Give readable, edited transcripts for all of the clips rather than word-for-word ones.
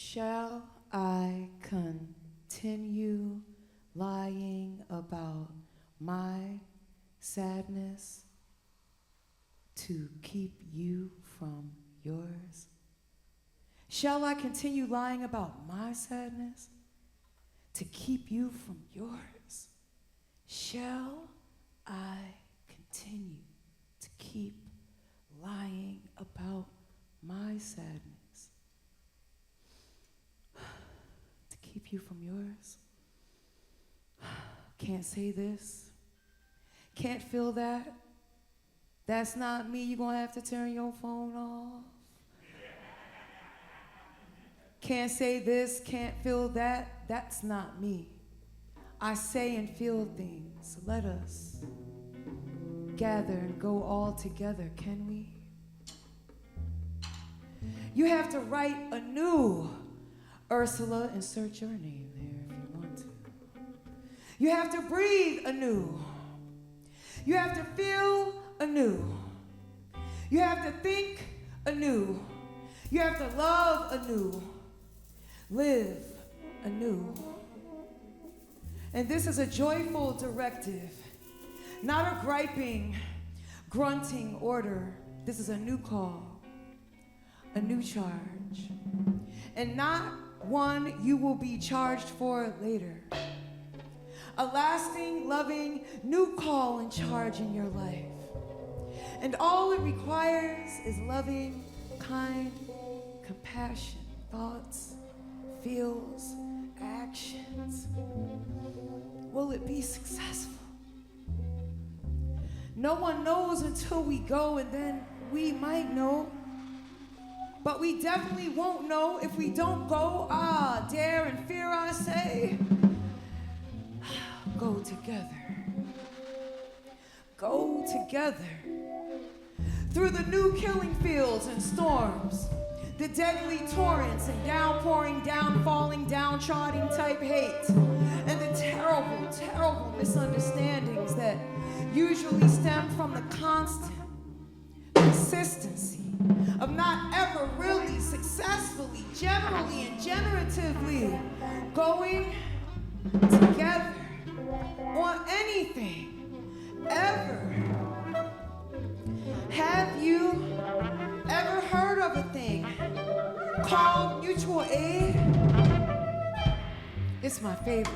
Shall I continue lying about my sadness to keep you from yours? Shall I continue lying about my sadness to keep you from yours? Shall I continue to keep lying about my sadness to keep you from yours? Can't say this, can't feel that. That's not me. You're gonna have to turn your phone off. Can't say this, can't feel that. That's not me. I say and feel things. Let us gather and go all together, can we? You have to write anew. Ursula, insert your name there if you want to. You have to breathe anew. You have to feel anew. You have to think anew. You have to love anew. Live anew. And this is a joyful directive, not a griping, grunting order. This is a new call, a new charge, and not one you will be charged for later. A lasting, loving, new call and charge in your life. And all it requires is loving, kind, compassion, thoughts, feels, actions. Will it be successful? No one knows until we go, and then we might know. But we definitely won't know if we don't go. Ah, dare and fear, I say. Go together. Go together. Through the new killing fields and storms, the deadly torrents and downpouring, downfalling, downtrodden type hate, and the terrible, terrible misunderstandings that usually stem from the constant consistency of not ever really successfully, generally and generatively going together on anything, ever. Have you ever heard of a thing called mutual aid? It's my favorite.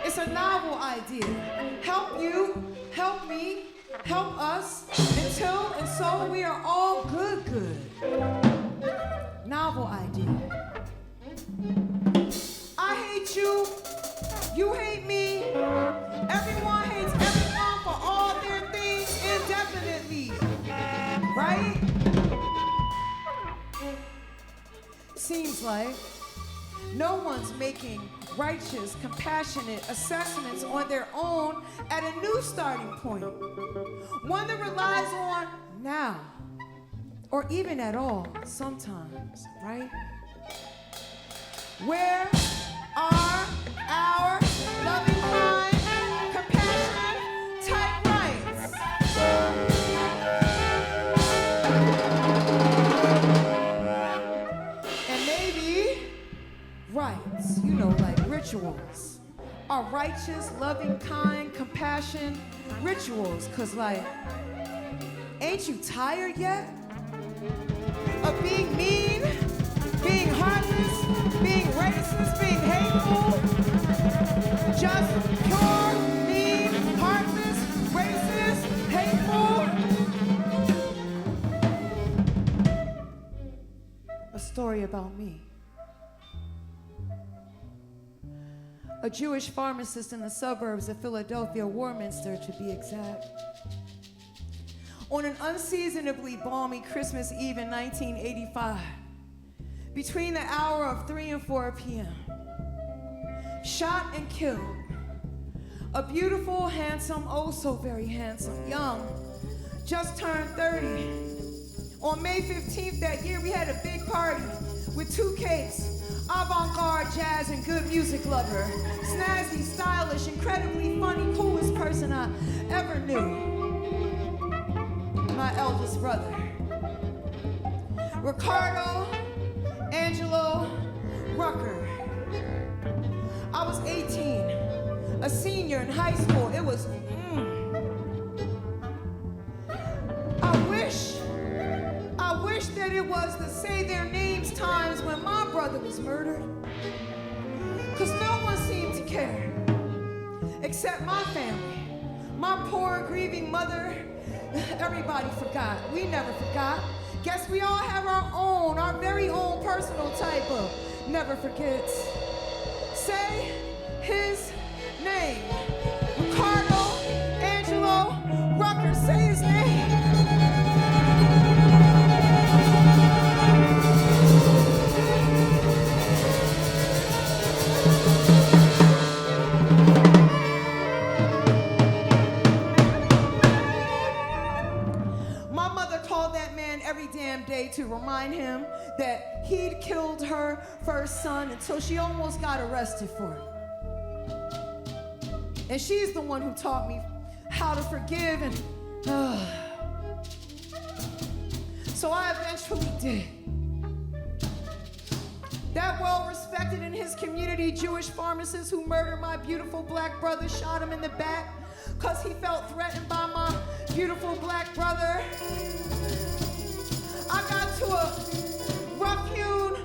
It's a novel idea. Help you, help me, help us, until and so we are all good. Novel idea. I hate you, you hate me, everyone hates everyone for all their things indefinitely, right? Seems like no one's making righteous, compassionate assessments on their own at a new starting point. One that relies on now, or even at all, sometimes, right? Where are our loving, kind, compassionate type rights? And maybe rights, you know, like rituals, are righteous, loving, kind, compassion rituals. Cause like, ain't you tired yet of being mean, being heartless, being racist, being hateful? Just pure, mean, heartless, racist, hateful? A story about me. A Jewish pharmacist in the suburbs of Philadelphia, Warminster to be exact. On an unseasonably balmy Christmas Eve in 1985, between the hour of 3 and 4 p.m., shot and killed a beautiful, handsome, oh so very handsome, young, just turned 30. On May 15th that year, we had a big party with 2 cakes, avant-garde jazz and good music lover, snazzy, stylish, incredibly funny, coolest person I ever knew. My eldest brother, Ricardo and Ursula Rucker. I was 18, a senior in high school. It was, I wish that it was the say their names times when my brother was murdered. Because no one seemed to care, except my family. My poor, grieving mother, everybody forgot. We never forgot. Guess we all have our very own personal type of never forgets. Say his name. Ricardo Angelo Rucker, say his name. My mother called that man every damn day to remind him that he'd killed her first son until she almost got arrested for it. And she's the one who taught me how to forgive, and so I eventually did. That well-respected in his community Jewish pharmacist who murdered my beautiful black brother shot him in the back because he felt threatened by my beautiful black brother. I got to a rough-hewn,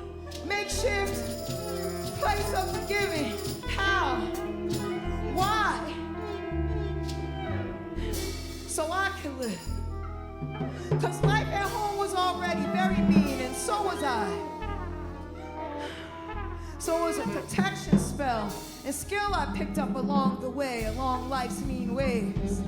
makeshift place of forgiving. How? Why? So I could live. Because life at home was already very mean, and so was I. So it was a protection spell and skill I picked up along the way, along life's mean ways.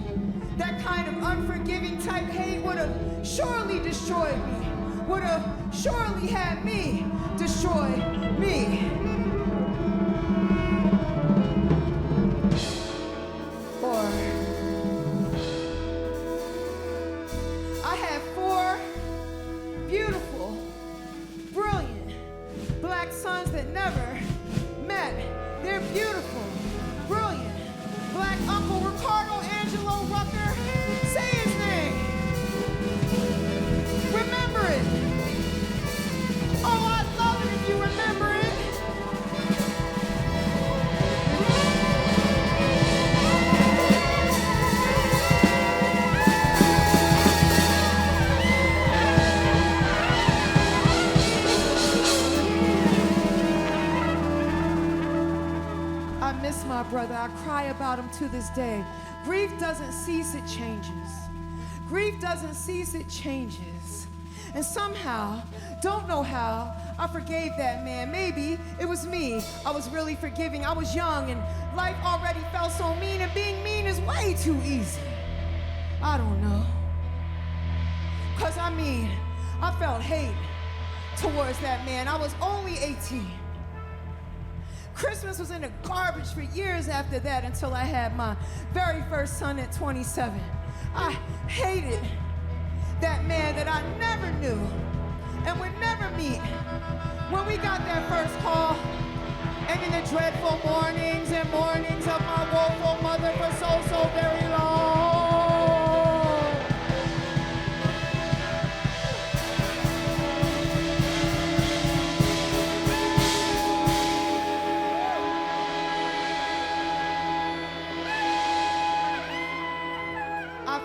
That kind of unforgiving type hate would have surely destroyed me, would have surely had me destroy me. Or I had 4 beautiful, brilliant black sons that never met their beautiful, brilliant black uncle Ricardo Angelo Rucker. Say his name. Remember it. Oh, I'd love it if you remember it. I miss my brother. I cry about him to this day. Grief doesn't cease, it changes. Grief doesn't cease, it changes. And somehow, don't know how, I forgave that man. Maybe it was me. I was really forgiving. I was young and life already felt so mean, and being mean is way too easy. I don't know. 'Cause I felt hate towards that man. I was only 18. Christmas was in the garbage for years after that until I had my very first son at 27. I hated that man that I never knew and would never meet. When we got that first call, and in the dreadful mornings and mornings of my woeful mother for so very long,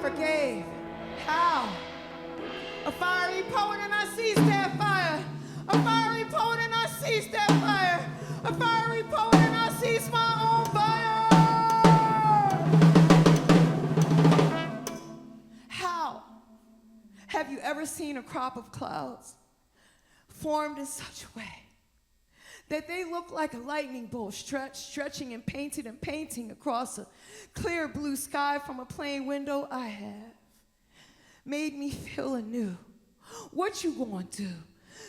forgave. How? A fiery poet and I seized that fire. A fiery poet and I seized that fire. A fiery poet and I seized my own fire. How? Have you ever seen a crop of clouds formed in such a way that they look like a lightning bolt stretching and painting across a clear blue sky from a plain window? I have. Made me feel anew. What you gonna do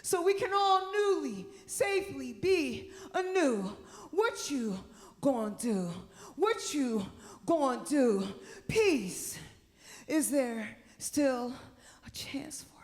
so we can all newly, safely be anew? What you gonna do? What you gonna do? Peace. Is there still a chance for